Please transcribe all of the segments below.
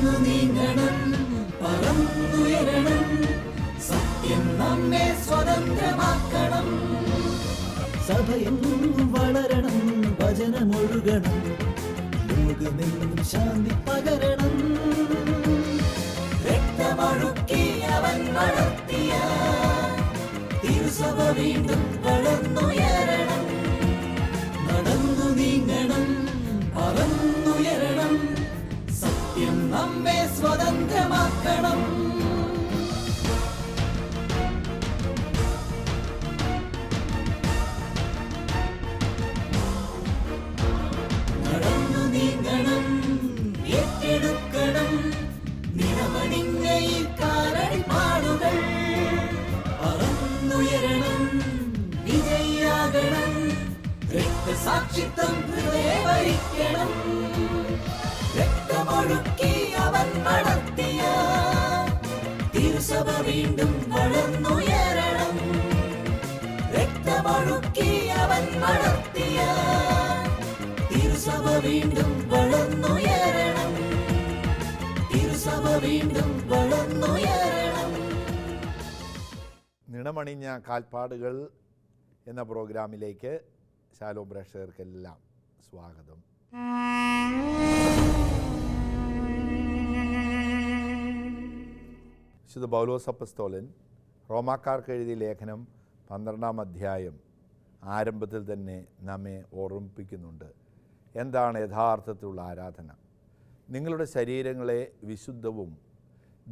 നടന്നു നീങ്ങണം, പറന്നുയരണം, സത്യം നമ്മെ സ്വതന്ത്രമാക്കണം. സഭയെന്നും വളരണം, വചനമൊഴുകണം, ലോകമെന്നും ശാന്തി പകരണം. രക്തമൊഴുക്കി അവൻ വളർത്തിയ തിരുസഭ വീണ്ടും വളർന്നുയരണം. നടന്നു നീങ്ങണം, പറന്നുയരണം, സത്യം നമ്മെ സ്വതന്ത്രമാക്കണം. നടന്നു നീങ്ങണം, ഏറ്റെടുക്കണം നിറമണിഞ്ഞ ഈ കാലടിപ്പാടുകൾ. പറന്നുയരണം, വിജയിയാകണം, രക്തസാക്ഷിത്വം ഹൃദയവരിക്കണം. രക്തമൊഴുക്കി അവൻ വളർത്തിയ തിരുസഭ വീണ്ടും വളർന്നുയരണം. രക്തമൊഴുക്കി അവൻ വളർത്തിയ തിരുസഭ വീണ്ടും വളർന്നുയരണം. തിരുസഭ വീണ്ടും വളർന്നുയരണം. നിണമണിഞ്ഞ കാൽപ്പാടുകൾ എന്ന പ്രോഗ്രാമിലേക്ക് ശാലോം പ്രേക്ഷകർക്കെല്ലാം സ്വാഗതം. വിശുദ്ധ പൗലോസ് അപ്പോസ്തലൻ റോമാക്കാർക്ക് എഴുതിയ ലേഖനം 12-ാം അധ്യായം ആരംഭത്തിൽ തന്നെ നമ്മെ ഓർമ്മിപ്പിക്കുന്നുണ്ട്. എന്താണ് യഥാർത്ഥത്തിലുള്ള ആരാധന? നിങ്ങളുടെ ശരീരങ്ങളെ വിശുദ്ധവും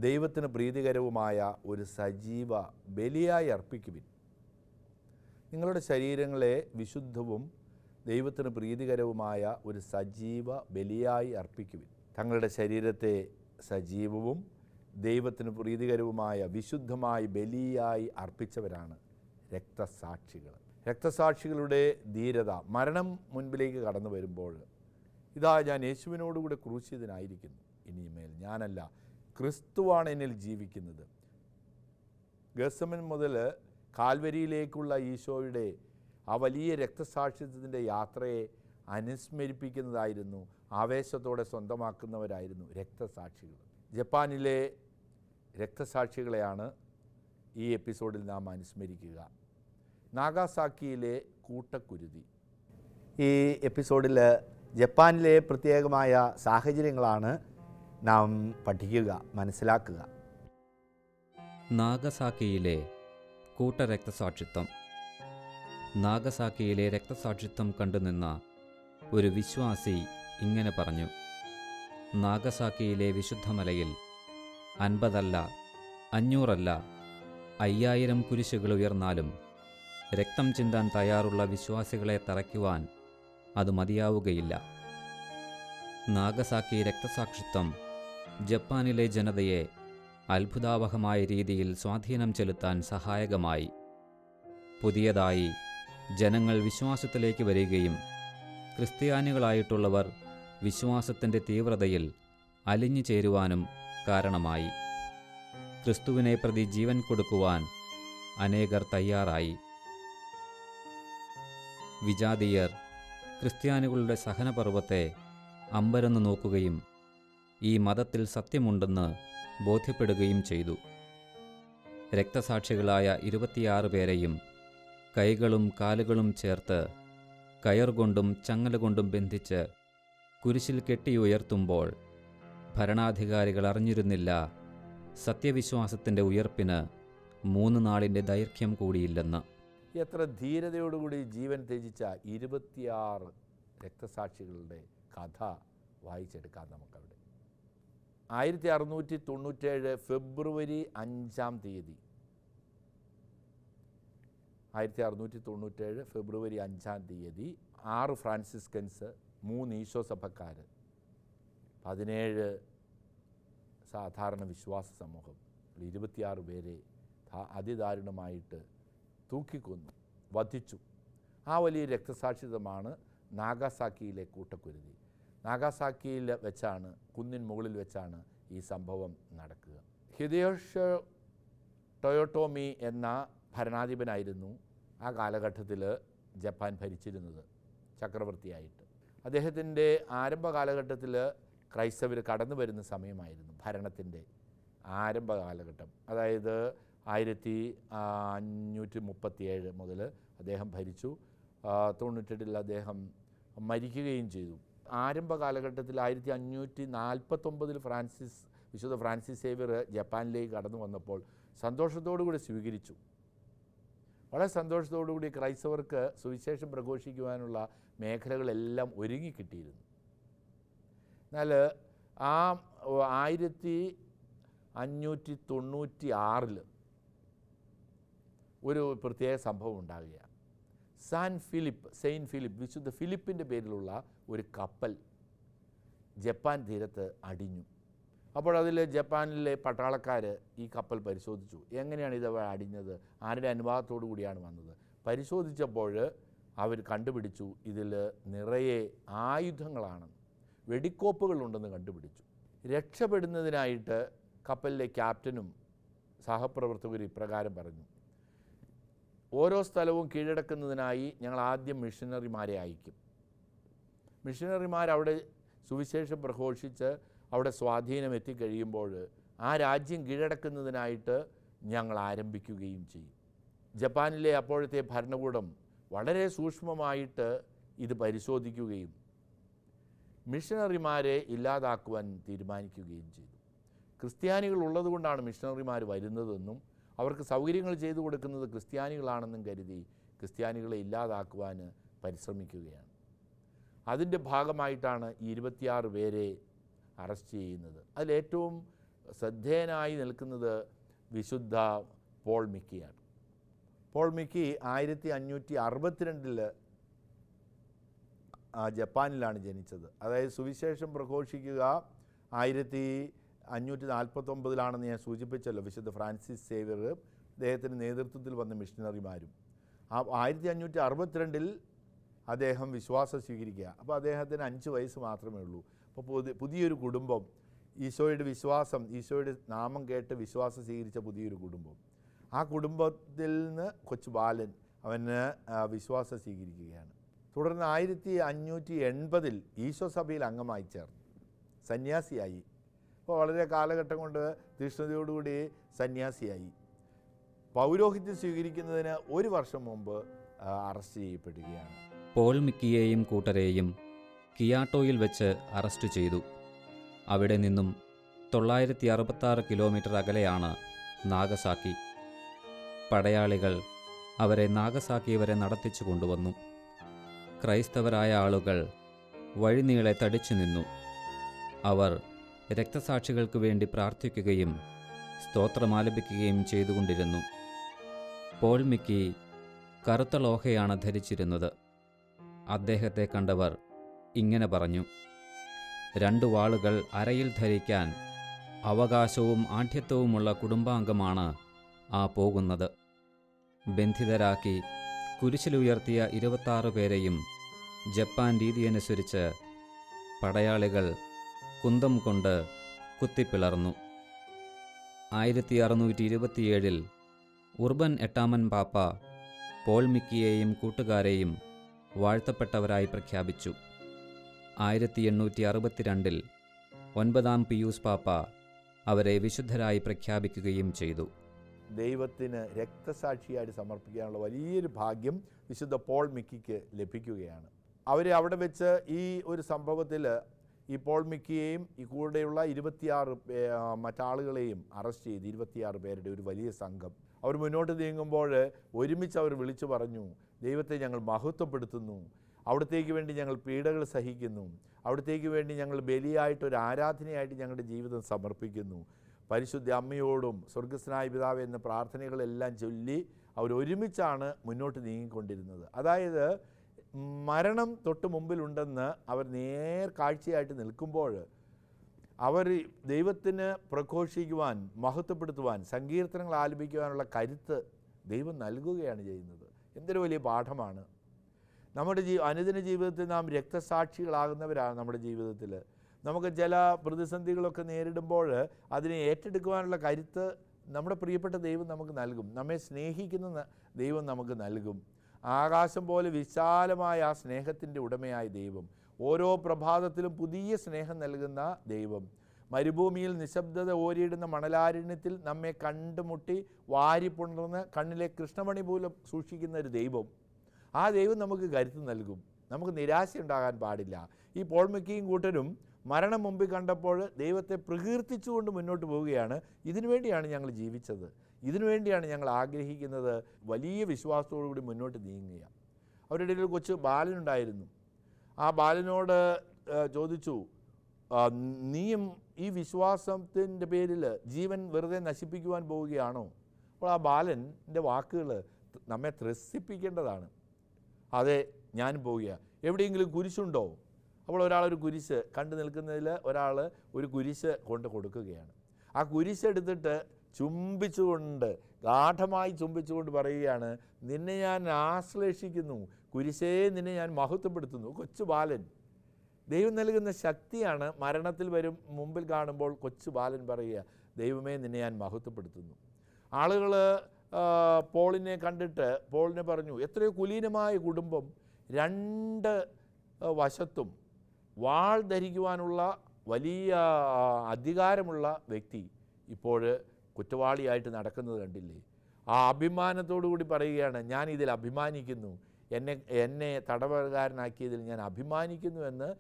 ദൈവത്തിന് പ്രീതികരവുമായ ഒരു സജീവ ബലിയായി അർപ്പിക്കുവിൻ. നിങ്ങളുടെ ശരീരങ്ങളെ വിശുദ്ധവും ദൈവത്തിന് പ്രീതികരവുമായ ഒരു സജീവ ബലിയായി അർപ്പിക്കുവിൻ. തങ്ങളുടെ ശരീരത്തെ സജീവവും ദൈവത്തിന് പ്രീതികരവുമായ വിശുദ്ധമായ ബലിയായി അർപ്പിച്ചവരാണ് രക്തസാക്ഷികൾ. രക്തസാക്ഷികളുടെ ധീരത, മരണം മുൻപിലേക്ക് കടന്നു വരുമ്പോൾ, ഇതാ ഞാൻ യേശുവിനോടുകൂടെ ക്രൂശിതനായിരിക്കുന്നു, ഇനിമേൽ ഞാനല്ല ക്രിസ്തുവാണ് എന്നിൽ ജീവിക്കുന്നത്. ഗത്സമൻ മുതൽ കാൽവരിയിലേക്കുള്ള ഈശോയുടെ ആ വലിയ രക്തസാക്ഷിത്വത്തിൻ്റെ യാത്രയെ അനുസ്മരിപ്പിക്കുന്നതായിരുന്നു, ആവേശത്തോടെ സ്വന്തമാക്കുന്നവരായിരുന്നു രക്തസാക്ഷികൾ. ജപ്പാനിലെ രക്തസാക്ഷികളെയാണ് ഈ എപ്പിസോഡിൽ നാം അനുസ്മരിക്കുക. നാഗാസാക്കിയിലെ കൂട്ടക്കുരുതി. ഈ എപ്പിസോഡിൽ ജപ്പാനിലെ പ്രത്യേകമായ സാഹചര്യങ്ങളാണ് നാം പഠിക്കുക, മനസ്സിലാക്കുക. നാഗസാക്കിയിലെ കൂട്ടരക്തസാക്ഷിത്വം. നാഗസാക്കിയിലെ രക്തസാക്ഷിത്വം കണ്ടുനിന്ന ഒരു വിശ്വാസി ഇങ്ങനെ പറഞ്ഞു: നാഗസാക്കിയിലെ വിശുദ്ധമലയിൽ 50 അല്ല, 500 അല്ല, 5000 കുരിശുകൾ ഉയർന്നാലും രക്തം ചിന്താൻ തയ്യാറുള്ള വിശ്വാസികളെ തറയ്ക്കുവാൻ അത് മതിയാവുകയില്ല. നാഗസാക്കി രക്തസാക്ഷിത്വം ജപ്പാനിലെ ജനതയെ അത്ഭുതാവഹമായ രീതിയിൽ സ്വാധീനം ചെലുത്താൻ സഹായകമായി. പുതിയതായി ജനങ്ങൾ വിശ്വാസത്തിലേക്ക് വരികയും ക്രിസ്ത്യാനികളായിട്ടുള്ളവർ വിശ്വാസത്തിൻ്റെ തീവ്രതയിൽ അലിഞ്ഞു ചേരുവാനും കാരണമായി. ക്രിസ്തുവിനെ പ്രതി ജീവൻ കൊടുക്കുവാൻ അനേകർ തയ്യാറായി. വിജാതീയർ ക്രിസ്ത്യാനികളുടെ സഹനപർവത്തെ അമ്പരന്ന് നോക്കുകയും ഈ മതത്തിൽ സത്യമുണ്ടെന്ന് ബോധ്യപ്പെടുകയും ചെയ്തു. രക്തസാക്ഷികളായ 26 പേരെയും കൈകളും കാലുകളും ചേർത്ത് കയർകൊണ്ടും ചങ്ങലകൊണ്ടും ബന്ധിച്ച് കുരിശിൽ കെട്ടിയുയർത്തുമ്പോൾ ഭരണാധികാരികൾ അറിഞ്ഞിരുന്നില്ല സത്യവിശ്വാസത്തിൻ്റെ ഉയർപ്പിന് 3 നാളിൻ്റെ ദൈർഘ്യം കൂടിയില്ലെന്ന്. എത്ര ധീരതയോടുകൂടി ജീവൻ ത്യജിച്ച 26 രക്തസാക്ഷികളുടെ കഥ വായിച്ചെടുക്കാം നമുക്കവിടെ. 1697 ഫെബ്രുവരി 5-ാം തീയതി 1697 ഫെബ്രുവരി 5-ാം തീയതി 6 ഫ്രാൻസിസ്കൻസ്, 3 ഈശോ സഭക്കാർ, 17 സാധാരണ വിശ്വാസ സമൂഹം, 26 പേരെ അതിദാരുണമായിട്ട് തൂക്കിക്കൊന്നു, വധിച്ചു. ആ വലിയ രക്തസാക്ഷിത്വമാണ് നാഗാസാക്കിയിലെ കൂട്ടക്കുരുതി. നാഗാസാക്കിയിൽ വെച്ചാണ്, കുന്നിൻ മുകളിൽ വെച്ചാണ് ഈ സംഭവം നടക്കുക. ഹിദേയോഷി ടൊയോട്ടോമി എന്ന ഭരണാധിപനായിരുന്നു ആ കാലഘട്ടത്തിൽ ജപ്പാൻ ഭരിച്ചിരുന്നത്, ചക്രവർത്തിയായിട്ട്. അദ്ദേഹത്തിൻ്റെ ആരംഭ കാലഘട്ടത്തിൽ ക്രൈസ്തവർ കടന്നു വരുന്ന സമയമായിരുന്നു. ഭരണത്തിൻ്റെ ആരംഭ കാലഘട്ടം, അതായത് 1537 മുതൽ അദ്ദേഹം ഭരിച്ചു. 98 അദ്ദേഹം മരിക്കുകയും ചെയ്തു. ആരംഭ കാലഘട്ടത്തിൽ 1549 വിശുദ്ധ ഫ്രാൻസിസ് സേവ്യർ ജപ്പാനിലേക്ക് കടന്നു വന്നപ്പോൾ സന്തോഷത്തോടുകൂടി സ്വീകരിച്ചു. വളരെ സന്തോഷത്തോടുകൂടി ക്രൈസ്തവർക്ക് സുവിശേഷം പ്രഘോഷിക്കുവാനുള്ള മേഖലകളെല്ലാം ഒരുങ്ങിക്കിട്ടിയിരുന്നു. എന്നാൽ ആ 1596 ഒരു പ്രത്യേക സംഭവം ഉണ്ടാകുകയാണ്. സെയിൻറ്റ് ഫിലിപ്പ് വിശുദ്ധ ഫിലിപ്പിൻ്റെ പേരിലുള്ള ഒരു കപ്പൽ ജപ്പാൻ തീരത്ത് അടിഞ്ഞു. അപ്പോൾ അതിൽ ജപ്പാനിലെ പട്ടാളക്കാർ ഈ കപ്പൽ പരിശോധിച്ചു. എങ്ങനെയാണ് ഇത് അടിഞ്ഞത്, ആരുടെ അനുവാദത്തോടു കൂടിയാണ് വന്നത്? പരിശോധിച്ചപ്പോൾ അവർ കണ്ടുപിടിച്ചു ഇതിൽ നിറയെ ആയുധങ്ങളാണെന്ന്, വെടിക്കോപ്പുകളുണ്ടെന്ന് കണ്ടുപിടിച്ചു. രക്ഷപ്പെടുന്നതിനായിട്ട് കപ്പലിലെ ക്യാപ്റ്റനും സഹപ്രവർത്തകരും ഇപ്രകാരം പറഞ്ഞു: ഓരോ സ്ഥലവും കീഴടക്കുന്നതിനായി ഞങ്ങൾ ആദ്യം മിഷനറിമാരെ അയക്കും. മിഷനറിമാരവിടെ സുവിശേഷം പ്രഘോഷിച്ച് അവിടെ സ്വാധീനം എത്തിക്കഴിയുമ്പോൾ ആ രാജ്യം കീഴടക്കുന്നതിനായിട്ട് ഞങ്ങൾ ആരംഭിക്കുകയും ചെയ്യും. ജപ്പാനിലെ അപ്പോഴത്തെ ഭരണകൂടം വളരെ സൂക്ഷ്മമായിട്ട് ഇത് പരിശോധിക്കുകയും മിഷനറിമാരെ ഇല്ലാതാക്കുവാൻ തീരുമാനിക്കുകയും ചെയ്തു. ക്രിസ്ത്യാനികൾ ഉള്ളതുകൊണ്ടാണ് മിഷനറിമാർ വരുന്നതെന്നും അവർക്ക് സൗകര്യങ്ങൾ ചെയ്തു കൊടുക്കുന്നത് ക്രിസ്ത്യാനികളാണെന്നും കരുതി ക്രിസ്ത്യാനികളെ ഇല്ലാതാക്കുവാൻ പരിശ്രമിക്കുകയാണ്. അതിൻ്റെ ഭാഗമായിട്ടാണ് ഈ 26 പേരെ അറസ്റ്റ് ചെയ്യുന്നത്. അതിലേറ്റവും ശ്രദ്ധേയനായി നിൽക്കുന്നത് വിശുദ്ധ പോൾ മിക്കിയാണ്. പോൾ മിക്കി 1562 ജപ്പാനിലാണ് ജനിച്ചത്. അതായത് സുവിശേഷം പ്രഘോഷിക്കുക 1549 ഞാൻ സൂചിപ്പിച്ചല്ലോ. വിശുദ്ധ ഫ്രാൻസിസ് സേവ്യർ, അദ്ദേഹത്തിൻ്റെ നേതൃത്വത്തിൽ വന്ന മിഷണറിമാരും. 1562 അദ്ദേഹം വിശ്വാസം സ്വീകരിക്കുക. അപ്പോൾ അദ്ദേഹത്തിന് 5 വയസ്സ് മാത്രമേ ഉള്ളൂ. അപ്പോൾ പുതിയൊരു കുടുംബം, ഈശോയുടെ നാമം കേട്ട് വിശ്വാസം സ്വീകരിച്ച പുതിയൊരു കുടുംബം. ആ കുടുംബത്തിൽ നിന്ന് കൊച്ചു ബാലൻ അവന് വിശ്വാസം സ്വീകരിക്കുകയാണ്. തുടർന്ന് 1580 ഈശോ സഭയിൽ അംഗമായി ചേർന്നു, സന്യാസിയായി. അപ്പോൾ വളരെ കാലഘട്ടം കൊണ്ട് തീഷ്ണതയോടുകൂടി സന്യാസിയായി. പൗരോഹിത്യം സ്വീകരിക്കുന്നതിന് 1 വർഷം മുമ്പ് അറസ്റ്റ് ചെയ്യപ്പെടുകയാണ്. പോൾ മിക്കിയെയും കൂട്ടരെയും കിയാട്ടോയിൽ വെച്ച് അറസ്റ്റ് ചെയ്തു. അവിടെ നിന്നും 966 കിലോമീറ്റർ അകലെയാണ് നാഗസാക്കി. പടയാളികൾ അവരെ നാഗസാക്കി വരെ നടത്തിച്ചു കൊണ്ടുവന്നു. ക്രൈസ്തവരായ ആളുകൾ വഴിനീളെ തടിച്ചു നിന്നു. അവർ രക്തസാക്ഷികൾക്ക് വേണ്ടി പ്രാർത്ഥിക്കുകയും സ്തോത്രമാലപിക്കുകയും ചെയ്തുകൊണ്ടിരുന്നു. പോൾ മിക്കി കറുത്ത ലോഹയാണ് ധരിച്ചിരുന്നത്. അദ്ദേഹത്തെ കണ്ടവർ ഇങ്ങനെ പറഞ്ഞു: 2 വാളുകൾ അരയിൽ ധരിക്കാൻ അവകാശവും ആഢ്യത്വവുമുള്ള കുടുംബാംഗമാണ് ആ പോകുന്നത്. ബന്ധിതരാക്കി കുരിശിലുയർത്തിയ 26 പേരെയും ജപ്പാൻ രീതിയനുസരിച്ച് പടയാളികൾ കുന്തം കൊണ്ട് കുത്തിപ്പിളർന്നു. 1627 ഉർബൻ 8 പാപ്പ പോൾ മിക്കിയെയും കൂട്ടുകാരെയും വാഴ്ത്തപ്പെട്ടവരായി പ്രഖ്യാപിച്ചു. 1862 9 പിയൂസ് പാപ്പ അവരെ വിശുദ്ധരായി പ്രഖ്യാപിക്കുകയും ചെയ്തു. ദൈവത്തിന് രക്തസാക്ഷിയായിട്ട് സമർപ്പിക്കാനുള്ള വലിയൊരു ഭാഗ്യം വിശുദ്ധ പോൾ മിക്കിക്ക് ലഭിക്കുകയാണ്. അവരെ അവിടെ വെച്ച് ഈ ഒരു സംഭവത്തിൽ ഈ പോൾ മിക്കിയെയും ഈ കൂടെയുള്ള 26 മറ്റാളുകളെയും അറസ്റ്റ് ചെയ്ത് 26 പേരുടെ ഒരു വലിയ സംഘം അവർ മുന്നോട്ട് നീങ്ങുമ്പോൾ ഒരുമിച്ച് അവർ വിളിച്ചു പറഞ്ഞു: ദൈവത്തെ ഞങ്ങൾ മഹത്വപ്പെടുത്തുന്നു, അവിടത്തേക്ക് വേണ്ടി ഞങ്ങൾ പീഡകൾ സഹിക്കുന്നു, അവിടത്തേക്ക് വേണ്ടി ഞങ്ങൾ ബലിയായിട്ട് ഒരു ആരാധനയായിട്ട് ഞങ്ങളുടെ ജീവിതം സമർപ്പിക്കുന്നു. പരിശുദ്ധ അമ്മയോടും സ്വർഗസ്നായ പിതാവേ എന്ന പ്രാർത്ഥനകളെല്ലാം ചൊല്ലി അവർ ഒരുമിച്ചാണ് മുന്നോട്ട് നീങ്ങിക്കൊണ്ടിരുന്നത്. അതായത് മരണം തൊട്ട് മുമ്പിലുണ്ടെന്ന് അവർ കാഴ്ചയായിട്ട് നിൽക്കുമ്പോൾ അവർ ദൈവത്തിന് പ്രഘോഷിക്കുവാൻ, മഹത്വപ്പെടുത്തുവാൻ, സങ്കീർത്തനങ്ങൾ ആലപിക്കുവാനുള്ള കരുത്ത് ദൈവം നൽകുകയാണ് ചെയ്യുന്നത്. എന്തൊരു വലിയ പാഠമാണ്. നമ്മുടെ അനുദിന ജീവിതത്തിൽ നാം രക്തസാക്ഷികളാകുന്നവരാണ്. നമ്മുടെ ജീവിതത്തിൽ നമുക്ക് ചില പ്രതിസന്ധികളൊക്കെ നേരിടുമ്പോൾ അതിനെ ഏറ്റെടുക്കുവാനുള്ള കരുത്ത് നമ്മുടെ പ്രിയപ്പെട്ട ദൈവം നമുക്ക് നൽകും. നമ്മെ സ്നേഹിക്കുന്ന ദൈവം നമുക്ക് നൽകും. ആകാശം പോലെ വിശാലമായ ആ സ്നേഹത്തിൻ്റെ ഉടമയായ ദൈവം ഓരോ പ്രഭാതത്തിലും പുതിയ സ്നേഹം നൽകുന്ന ദൈവം, മരുഭൂമിയിൽ നിശബ്ദത ഓരിയിടുന്ന മണലാരണ്യത്തിൽ നമ്മെ കണ്ടുമുട്ടി വാരിപ്പുണർന്ന് കണ്ണിലെ കൃഷ്ണമണി പോലും സൂക്ഷിക്കുന്ന ഒരു ദൈവം, ആ ദൈവം നമുക്ക് കരുത്ത് നൽകും. നമുക്ക് നിരാശയുണ്ടാകാൻ പാടില്ല. ഈ പോൾ മക്കിയും കൂട്ടരും മരണം മുമ്പിൽ കണ്ടപ്പോൾ ദൈവത്തെ പ്രകീർത്തിച്ചുകൊണ്ട് മുന്നോട്ട് പോവുകയാണ്. ഇതിനുവേണ്ടിയാണ് ഞങ്ങൾ ജീവിച്ചത്, ഇതിനുവേണ്ടിയാണ് ഞങ്ങൾ ആഗ്രഹിക്കുന്നത്. വലിയ വിശ്വാസത്തോടുകൂടി മുന്നോട്ട് നീങ്ങുക. അവരുടെ ഇടയിൽ ഒരു കൊച്ചു ബാലനുണ്ടായിരുന്നു. ആ ബാലനോട് ചോദിച്ചു, നീയും ഈ വിശ്വാസത്തിൻ്റെ പേരിൽ ജീവൻ വെറുതെ നശിപ്പിക്കുവാൻ പോവുകയാണോ? അപ്പോൾ ആ ബാലൻ്റെ വാക്കുകൾ നമ്മെ ത്രസിപ്പിക്കേണ്ടതാണ്. അതെ, ഞാൻ പോവുക. എവിടെയെങ്കിലും കുരിശുണ്ടോ? അപ്പോൾ ഒരാളൊരു കുരിശ് കണ്ടു നിൽക്കുന്നതിൽ ഒരാൾ ഒരു കുരിശ് കൊണ്ട് കൊടുക്കുകയാണ്. ആ കുരിശെടുത്തിട്ട് ചുംബിച്ചുകൊണ്ട്, ഗാഠമായി ചുംബിച്ചുകൊണ്ട് പറയുകയാണ്, നിന്നെ ഞാൻ ആശ്ലേഷിക്കുന്നു, കുരിശേ നിന്നെ ഞാൻ മഹത്വപ്പെടുത്തുന്നു. കൊച്ചു ബാലൻ, ദൈവം നൽകുന്ന ശക്തിയാണ്. മരണത്തിൽ മുമ്പിൽ കാണുമ്പോൾ കൊച്ചു ബാലൻ പറയുക, ദൈവമേ നിന്നെ ഞാൻ മഹത്വപ്പെടുത്തുന്നു. ആളുകൾ പോളിനെ കണ്ടിട്ട് പോളിനെ പറഞ്ഞു, എത്രയോ കുലീനമായ കുടുംബം, രണ്ട് വശത്തും വാൾ ധരിക്കുവാനുള്ള വലിയ അധികാരമുള്ള വ്യക്തി ഇപ്പോൾ കുറ്റവാളിയായിട്ട് നടക്കുന്നത് കണ്ടില്ലേ? ആ അഭിമാനത്തോടു കൂടി പറയുകയാണ്, ഞാൻ ഇതിൽ അഭിമാനിക്കുന്നു, എന്നെ തടവുകാരനാക്കിയതിൽ ഞാൻ അഭിമാനിക്കുന്നു എന്ന്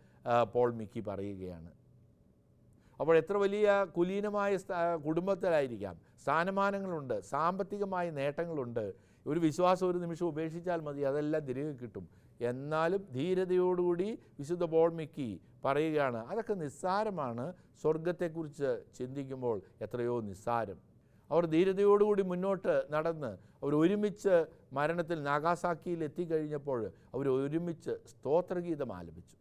പോൾ മിക്കി പറയുകയാണ്. അപ്പോൾ എത്ര വലിയ കുലീനമായ കുടുംബത്തിലായിരിക്കാം, സ്ഥാനമാനങ്ങളുണ്ട്, സാമ്പത്തികമായ നേട്ടങ്ങളുണ്ട്. ഒരു വിശ്വാസം ഒരു നിമിഷം ഉപേക്ഷിച്ചാൽ മതി, അതെല്ലാം തിരികെ കിട്ടും. എന്നാലും ധീരതയോടുകൂടി വിശുദ്ധ പോൾ മിക്കി പറയുകയാണ്, അതൊക്കെ നിസ്സാരമാണ്, സ്വർഗത്തെക്കുറിച്ച് ചിന്തിക്കുമ്പോൾ എത്രയോ നിസ്സാരം. അവർ ധീരതയോടുകൂടി മുന്നോട്ട് നടന്ന് അവർ ഒരുമിച്ച് മരണത്തിൽ നാഗാസാക്കിയിൽ എത്തിക്കഴിഞ്ഞപ്പോൾ അവർ ഒരുമിച്ച് സ്തോത്രഗീതം ആലപിച്ചു.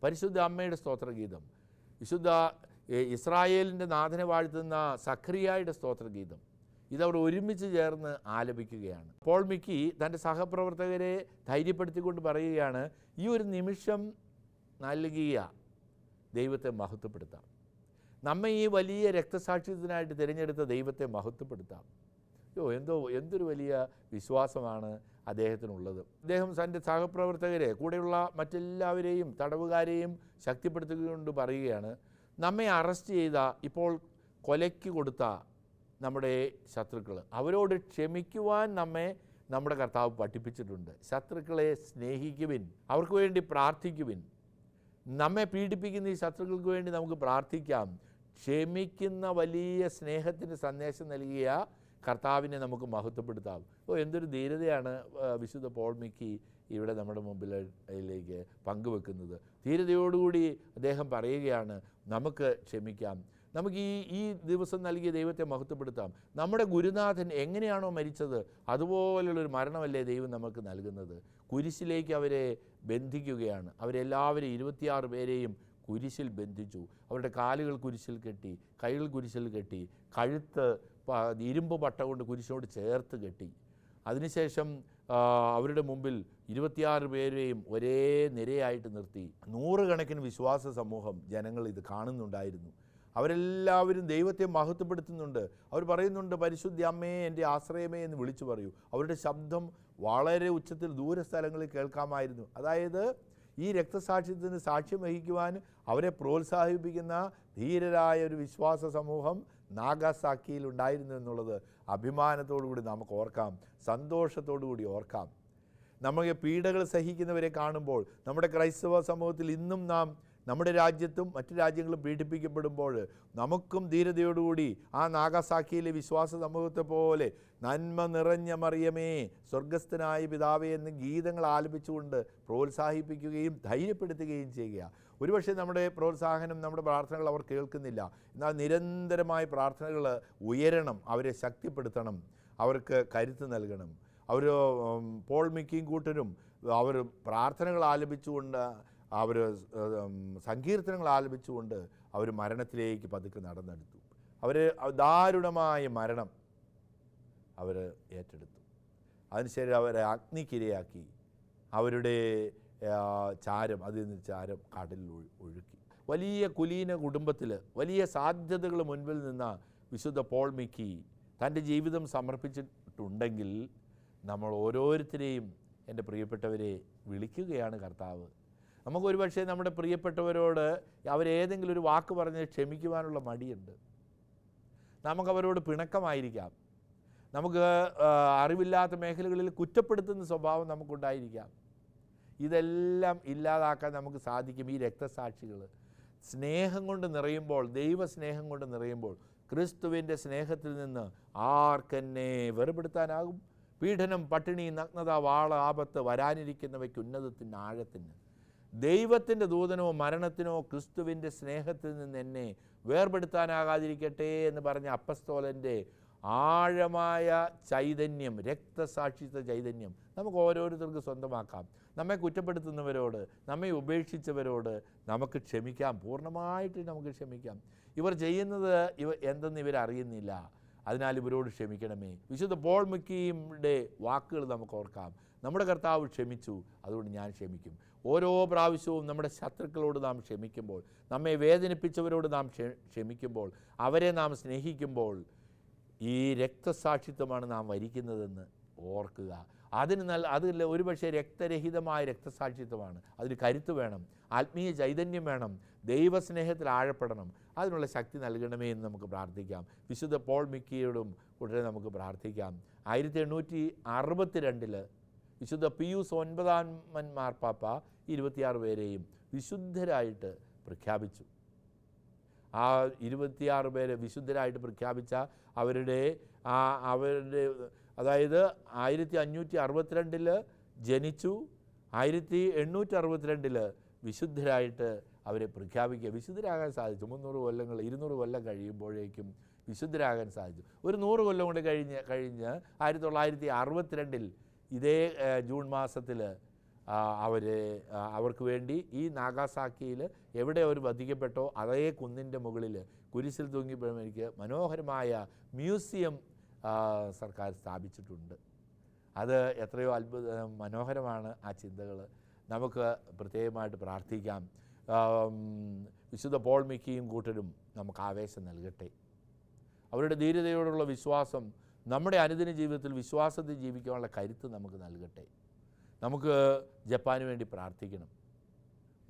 പരിശുദ്ധ അമ്മയുടെ സ്തോത്രഗീതം, വിശുദ്ധ ഇസ്രായേലിൻ്റെ നാഥനെ വാഴ്ത്തുന്ന സഖറിയായുടെ സ്തോത്രഗീതം, ഇതവർ ഒരുമിച്ച് ചേർന്ന് ആലപിക്കുകയാണ്. പോൾ മിക്കി തൻ്റെ സഹപ്രവർത്തകരെ ധൈര്യപ്പെടുത്തിക്കൊണ്ട് പറയുകയാണ്, ഈ ഒരു നിമിഷം നൽകിയ ദൈവത്തെ മഹത്വപ്പെടുത്താം. നമ്മെ ഈ വലിയ രക്തസാക്ഷിത്വത്തിനായിട്ട് തിരഞ്ഞെടുത്ത ദൈവത്തെ മഹത്വപ്പെടുത്താം. എന്തൊരു വലിയ വിശ്വാസമാണ് അദ്ദേഹത്തിനുള്ളത്. അദ്ദേഹം തൻ്റെ സഹപ്രവർത്തകരെ, കൂടെയുള്ള മറ്റെല്ലാവരെയും തടവുകാരെയും ശക്തിപ്പെടുത്തിക്കൊണ്ട് പറയുകയാണ്, നമ്മെ അറസ്റ്റ് ചെയ്ത, ഇപ്പോൾ കൊലയ്ക്ക് കൊടുത്ത നമ്മുടെ ശത്രുക്കൾ, അവരോട് ക്ഷമിക്കുവാൻ നമ്മുടെ കർത്താവ് പഠിപ്പിച്ചിട്ടുണ്ട്. ശത്രുക്കളെ സ്നേഹിക്കുവിൻ, അവർക്ക് വേണ്ടി പ്രാർത്ഥിക്കുവിൻ. നമ്മെ പീഡിപ്പിക്കുന്ന ഈ ശത്രുക്കൾക്ക് വേണ്ടി നമുക്ക് പ്രാർത്ഥിക്കാം. ക്ഷമിക്കുന്ന വലിയ സ്നേഹത്തിൻ്റെ സന്ദേശം നൽകിയ കർത്താവിനെ നമുക്ക് മഹത്വപ്പെടുത്താം. എന്തൊരു ധീരതയാണ് വിശുദ്ധ പോൾ മിക്കി ഇവിടെ നമ്മുടെ മുമ്പിലേക്ക് പങ്കുവെക്കുന്നത്. ധീരതയോടുകൂടി അദ്ദേഹം പറയുകയാണ്, നമുക്ക് ക്ഷമിക്കാം, നമുക്ക് ഈ ദിവസം നൽകിയ ദൈവത്തെ മഹത്വപ്പെടുത്താം. നമ്മുടെ ഗുരുനാഥൻ എങ്ങനെയാണോ മരിച്ചത് അതുപോലുള്ളൊരു മരണമല്ലേ ദൈവം നമുക്ക് നൽകുന്നത്. കുരിശിലേക്ക് അവരെ ബന്ധിക്കുകയാണ്. അവരെല്ലാവരും 26 പേരെയും കുരിശിൽ ബന്ധിച്ചു. അവരുടെ കാലുകൾ കുരിശിൽ കെട്ടി, കൈകൾ കുരിശിൽ കെട്ടി, കഴുത്ത് ഇരുമ്പ് പട്ട കൊണ്ട് കുരിശോട് ചേർത്ത് കെട്ടി. അതിനുശേഷം അവരുടെ മുമ്പിൽ 26 പേരെയും ഒരേ നിരയായിട്ട് നിർത്തി. 100 കണക്കിന് വിശ്വാസ സമൂഹം ജനങ്ങൾ ഇത് കാണുന്നുണ്ടായിരുന്നു. അവരെല്ലാവരും ദൈവത്തെ മഹത്വപ്പെടുത്തുന്നുണ്ട്. അവർ പറയുന്നുണ്ട്, പരിശുദ്ധ അമ്മേ, എൻ്റെ ആശ്രയമേ എന്ന് വിളിച്ചു പറയൂ. അവരുടെ ശബ്ദം വളരെ ഉച്ചത്തിൽ ദൂരസ്ഥലങ്ങളിൽ കേൾക്കാമായിരുന്നു. അതായത് ഈ രക്തസാക്ഷ്യത്തിന് സാക്ഷ്യം വഹിക്കുവാൻ അവരെ പ്രോത്സാഹിപ്പിക്കുന്ന ധീരരായ ഒരു വിശ്വാസ സമൂഹം നാഗാസാക്കിയിൽ ഉണ്ടായിരുന്നു എന്നുള്ളത് അഭിമാനത്തോടുകൂടി നമുക്ക് ഓർക്കാം, സന്തോഷത്തോടുകൂടി ഓർക്കാം. നമുക്ക് പീഡകൾ സഹിക്കുന്നവരെ കാണുമ്പോൾ, നമ്മുടെ ക്രൈസ്തവ സമൂഹത്തിൽ ഇന്നും നമ്മുടെ രാജ്യത്തും മറ്റു രാജ്യങ്ങളും പീഡിപ്പിക്കപ്പെടുമ്പോൾ നമുക്കും ധീരതയോടുകൂടി ആ നാഗാസാക്കിയിലെ വിശ്വാസ സമൂഹത്തെ പോലെ നന്മ നിറഞ്ഞ മറിയമേ, സ്വർഗസ്ഥനായ പിതാവേ എന്ന് ഗീതങ്ങൾ ആലപിച്ചുകൊണ്ട് പ്രോത്സാഹിപ്പിക്കുകയും ധൈര്യപ്പെടുത്തുകയും ചെയ്യുക. ഒരുപക്ഷെ നമ്മുടെ പ്രോത്സാഹനം, നമ്മുടെ പ്രാർത്ഥനകൾ അവർ കേൾക്കുന്നില്ല. എന്നാൽ നിരന്തരമായ പ്രാർത്ഥനകൾ ഉയരണം, അവരെ ശക്തിപ്പെടുത്തണം, അവർക്ക് കരുത്ത് നൽകണം. അവർ പോൾ മിക്കിയും കൂട്ടരും അവർ പ്രാർത്ഥനകൾ ആലപിച്ചുകൊണ്ട്, അവർ സങ്കീർത്തനങ്ങൾ ആലപിച്ചുകൊണ്ട് അവർ മരണത്തിലേക്ക് പതുക്കെ നടന്നെടുത്തു. അവർ ദാരുണമായ മരണം അവർ ഏറ്റെടുത്തു. അതിനുശേഷം അവരെ അഗ്നിക്കിരയാക്കി, അവരുടെ അതിൽ നിന്ന് ചാരം കടലിൽ ഒഴുക്കി. വലിയ കുലീന കുടുംബത്തിൽ വലിയ സാധ്യതകൾ മുൻപിൽ നിന്ന വിശുദ്ധ പോൾ മിക്കി തൻ്റെ ജീവിതം സമർപ്പിച്ചിട്ടുണ്ടെങ്കിൽ നമ്മൾ ഓരോരുത്തരെയും, എൻ്റെ പ്രിയപ്പെട്ടവരെ, വിളിക്കുകയാണ് കർത്താവ്. നമുക്കൊരു പക്ഷേ നമ്മുടെ പ്രിയപ്പെട്ടവരോട് അവരേതെങ്കിലും ഒരു വാക്ക് പറഞ്ഞ് ക്ഷമിക്കുവാനുള്ള മടിയുണ്ട്. നമുക്കവരോട് പിണക്കമായിരിക്കാം. നമുക്ക് അറിവില്ലാത്ത മേഖലകളിൽ കുറ്റപ്പെടുത്തുന്ന സ്വഭാവം നമുക്കുണ്ടായിരിക്കാം. ഇതെല്ലാം ഇല്ലാതാക്കാൻ നമുക്ക് സാധിക്കും. ഈ രക്തസാക്ഷികൾ സ്നേഹം കൊണ്ട് നിറയുമ്പോൾ, ദൈവസ്നേഹം കൊണ്ട് നിറയുമ്പോൾ, ക്രിസ്തുവിൻ്റെ സ്നേഹത്തിൽ നിന്ന് ആർക്കെന്നെ വേർപെടുത്താനാകും? പീഡനം, പട്ടിണി, നഗ്നത, വാള, ആപത്ത് വരാനിരിക്കുന്നവയ്ക്ക് ഉന്നതത്തിൻ്റെ ആഴത്തിന് ദൈവത്തിൻ്റെ ദൂതനോ മരണത്തിനോ ക്രിസ്തുവിൻ്റെ സ്നേഹത്തിൽ നിന്ന് എന്നെ വേർപെടുത്താനാകാതിരിക്കട്ടെ എന്ന് പറഞ്ഞ അപ്പസ്തോലൻ്റെ ആഴമായ ചൈതന്യം, രക്തസാക്ഷിത്വ ചൈതന്യം നമുക്ക് ഓരോരുത്തർക്ക് സ്വന്തമാക്കാം. നമ്മെ കുറ്റപ്പെടുത്തുന്നവരോട്, നമ്മെ ഉപേക്ഷിച്ചവരോട് നമുക്ക് ക്ഷമിക്കാം. പൂർണ്ണമായിട്ട് നമുക്ക് ക്ഷമിക്കാം. ഇവർ ചെയ്യുന്നത് എന്തെന്ന് ഇവരറിയുന്നില്ല, അതിനാൽ ഇവരോട് ക്ഷമിക്കണമേ. വിശുദ്ധ പോൾ മിക്കിയുടെ വാക്കുകൾ നമുക്ക് ഓർക്കാം. നമ്മുടെ കർത്താവ് ക്ഷമിച്ചു, അതുകൊണ്ട് ഞാൻ ക്ഷമിക്കും. ഓരോ പ്രാവശ്യവും നമ്മുടെ ശത്രുക്കളോട് നാം ക്ഷമിക്കുമ്പോൾ, നമ്മെ വേദനിപ്പിച്ചവരോട് നാം ക്ഷമിക്കുമ്പോൾ, അവരെ നാം സ്നേഹിക്കുമ്പോൾ ഈ രക്തസാക്ഷിത്വമാണ് നാം വരിക്കുന്നതെന്ന് ഓർക്കുക. അതിൽ ഒരുപക്ഷെ രക്തരഹിതമായ രക്തസാക്ഷിത്വമാണ്. അതിന് കരുത്ത് വേണം, ആത്മീയ ചൈതന്യം വേണം, ദൈവസ്നേഹത്തിൽ ആഴപ്പെടണം. അതിനുള്ള ശക്തി നൽകണമേ എന്ന് നമുക്ക് പ്രാർത്ഥിക്കാം. വിശുദ്ധ പോൾ മിക്കിയോടും ഉടനെ നമുക്ക് പ്രാർത്ഥിക്കാം. 1862 വിശുദ്ധ പിയൂസ് 9 മാർപ്പാപ്പ 26 പേരെയും വിശുദ്ധരായിട്ട് പ്രഖ്യാപിച്ചു. ആ 26 പേരെ വിശുദ്ധരായിട്ട് പ്രഖ്യാപിച്ച അവരുടെ അതായത് 1562 ജനിച്ചു, 1862 വിശുദ്ധരായിട്ട് അവരെ പ്രഖ്യാപിക്കുക. വിശുദ്ധരാകാൻ സാധിച്ചു. 300 കൊല്ലങ്ങൾ 200 കൊല്ലം കഴിയുമ്പോഴേക്കും വിശുദ്ധരാകാൻ സാധിച്ചു. ഒരു 100 കൊല്ലം കൊണ്ട് കഴിഞ്ഞ് 1962 ഇതേ ജൂൺ മാസത്തിൽ അവർക്ക് വേണ്ടി ഈ നാഗാസാക്കിയിൽ എവിടെ അവർ വധിക്കപ്പെട്ടോ അതേ കുന്നിൻ്റെ മുകളിൽ കുരിശിൽ തൂങ്ങിപ്പോഴേക്ക് മനോഹരമായ മ്യൂസിയം സർക്കാർ സ്ഥാപിച്ചിട്ടുണ്ട്. അത് എത്രയോ മനോഹരമാണ് ആ ചിന്തകൾ. നമുക്ക് പ്രത്യേകമായിട്ട് പ്രാർത്ഥിക്കാം. വിശുദ്ധ പോൾ മിക്കിയും കൂട്ടരും നമുക്ക് ആവേശം നൽകട്ടെ. അവരുടെ ധീരതയോടുള്ള വിശ്വാസം നമ്മുടെ അനുദിന ജീവിതത്തിൽ വിശ്വാസത്തിൽ ജീവിക്കാനുള്ള കരുത്ത് നമുക്ക് നൽകട്ടെ. നമുക്ക് ജപ്പാന് വേണ്ടി പ്രാർത്ഥിക്കണം,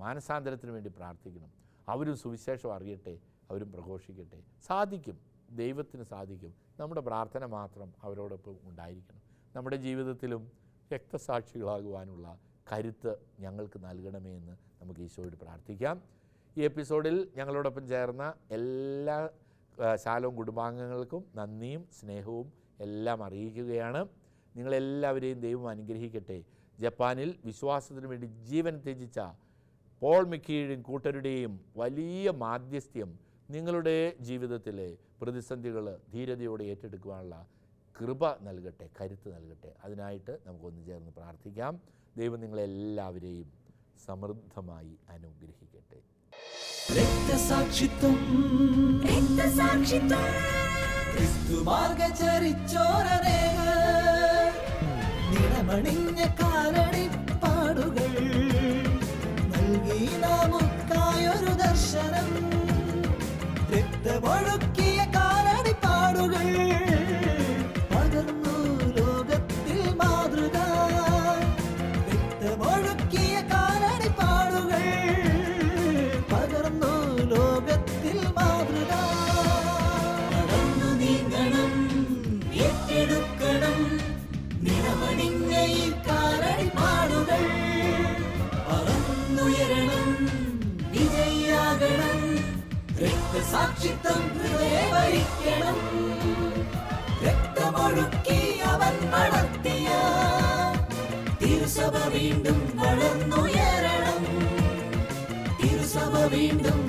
മാനസാന്തരത്തിന് വേണ്ടി പ്രാർത്ഥിക്കണം. അവരും സുവിശേഷം അറിയട്ടെ, അവരും പ്രഘോഷിക്കട്ടെ. സാധിക്കും, ദൈവത്തിന് സാധിക്കും. നമ്മുടെ പ്രാർത്ഥന മാത്രം അവരോടൊപ്പം ഉണ്ടായിരിക്കണം. നമ്മുടെ ജീവിതത്തിലും രക്തസാക്ഷികളാകുവാനുള്ള കരുത്ത് ഞങ്ങൾക്ക് നൽകണമേ എന്ന് നമുക്ക് ഈശോയോട് പ്രാർത്ഥിക്കാം. ഈ എപ്പിസോഡിൽ ഞങ്ങളോടൊപ്പം ചേർന്ന എല്ലാ ശാലോം കുടുംബാംഗങ്ങൾക്കും നന്ദിയും സ്നേഹവും എല്ലാം അറിയിക്കുകയാണ്. നിങ്ങളെല്ലാവരെയും ദൈവം അനുഗ്രഹിക്കട്ടെ. ജപ്പാനിൽ വിശ്വാസത്തിന് വേണ്ടി ജീവൻ ത്യജിച്ച പോൾ മിക്കിയുടെയും കൂട്ടരുടെയും വലിയ മാധ്യസ്ഥ്യം നിങ്ങളുടെ ജീവിതത്തിലെ പ്രതിസന്ധികൾ ധീരതയോടെ ഏറ്റെടുക്കുവാനുള്ള കൃപ നൽകട്ടെ, കരുത്ത് നൽകട്ടെ. അതിനായിട്ട് നമുക്കൊന്ന് ചേർന്ന് പ്രാർത്ഥിക്കാം. ദൈവം നിങ്ങളെല്ലാവരെയും സമൃദ്ധമായി അനുഗ്രഹിക്കട്ടെ. രക്തസാക്ഷിത്വം ക്രിസ്തു മാർഗചരിച്ചോരനേക നിറമണിഞ്ഞ കാലടിപ്പാടുകൾ നൽകി നമുക്കായൊരു ദർശനം. രക്തമൊഴുക്കിയ കാലടിപ്പാടുകൾ പകർന്നു ലോകത്തിൽ മാതൃക. രക്തമൊഴുക്കിയ കാലടിപ്പാടുകൾ പകർന്നു ലോകത്തിൽ മാതൃക. നടന്നു നീങ്ങണം, ഏറ്റെടുക്കണം നിറമണിഞ്ഞ ഈ കാലടിപ്പാടുകൾ. പറന്നുയരണം, വിജയിയാകണം, രക്തസാക്ഷിത്വം ഹൃദയവരിക്കണം. രക്തമൊഴുക്കി അവൻ നടത്തിയ തിരുസഭ വീണ്ടും വളർന്നുയരണം. തിരുസഭ വീണ്ടും